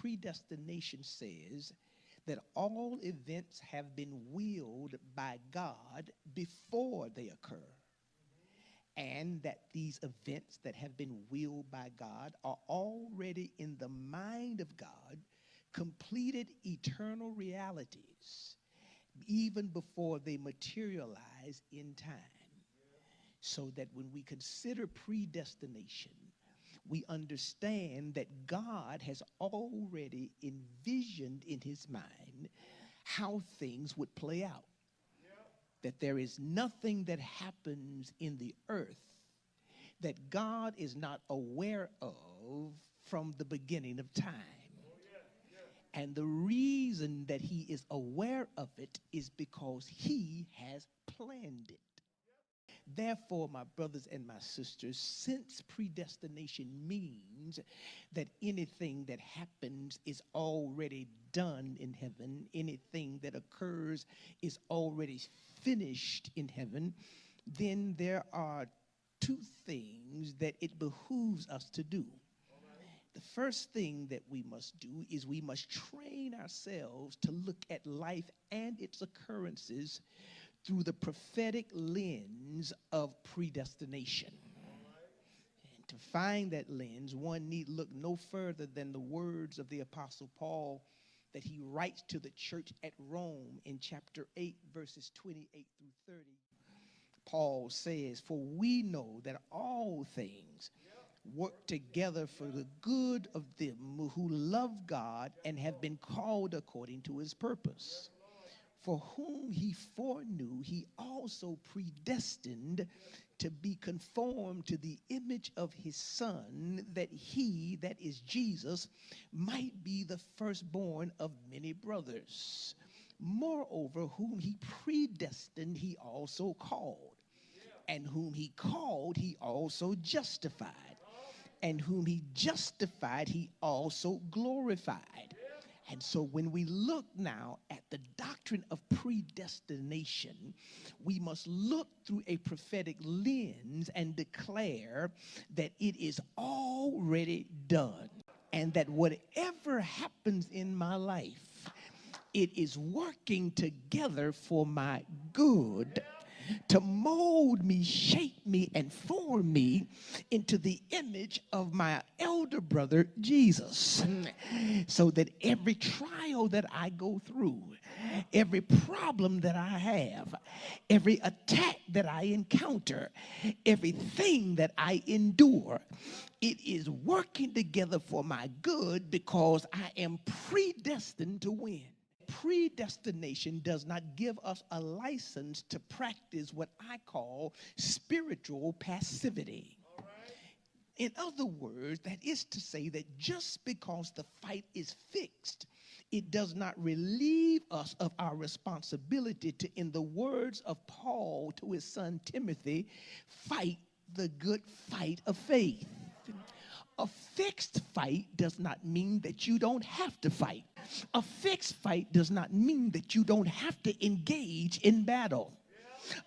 predestination says that all events have been willed by God before they occur, and that these events that have been willed by God are already in the mind of God, completed eternal realities, even before they materialize in time. So that when we consider predestination, we understand that God has already envisioned in his mind how things would play out. That there is nothing that happens in the earth that God is not aware of from the beginning of time. And the reason that he is aware of it is because he has planned it. Therefore, my brothers and my sisters, since predestination means that anything that happens is already done in heaven, anything that occurs is already finished in heaven, then there are two things that it behooves us to do. The first thing that we must do is we must train ourselves to look at life and its occurrences through the prophetic lens of predestination. And to find that lens, one need look no further than the words of the Apostle Paul that he writes to the church at Rome in chapter 8, verses 28 through 30. Paul says, "For we know that all things work together for the good of them who love God and have been called according to his purpose. For whom he foreknew, he also predestined to be conformed to the image of his Son, that he, that is Jesus, might be the firstborn of many brothers. Moreover, whom he predestined, he also called. And whom he called, he also justified. And whom he justified, he also glorified." And so when we look now at the doctrine of predestination, we must look through a prophetic lens and declare that it is already done. And that whatever happens in my life, it is working together for my good, to mold me, shape me, and form me into the image of my elder brother, Jesus. So that every trial that I go through, every problem that I have, every attack that I encounter, everything that I endure, it is working together for my good because I am predestined to win. Predestination does not give us a license to practice what I call spiritual passivity. In other words, that is to say that just because the fight is fixed, it does not relieve us of our responsibility to, in the words of Paul to his son Timothy, fight the good fight of faith. A fixed fight does not mean that you don't have to fight. A fixed fight does not mean that you don't have to engage in battle.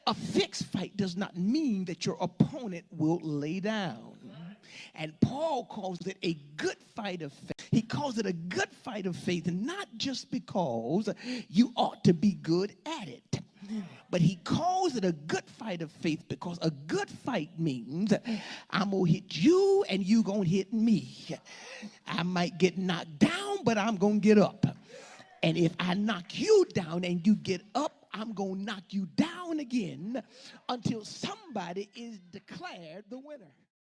A fixed fight does not mean that your opponent will lay down. And Paul calls it a good fight of faith. He calls it a good fight of faith, not just because you ought to be good at it, but he calls it a good fight of faith because a good fight means I'm going to hit you and you going to hit me. I might get knocked down, but I'm going to get up. And if I knock you down and you get up, I'm going to knock you down again until somebody is declared the winner.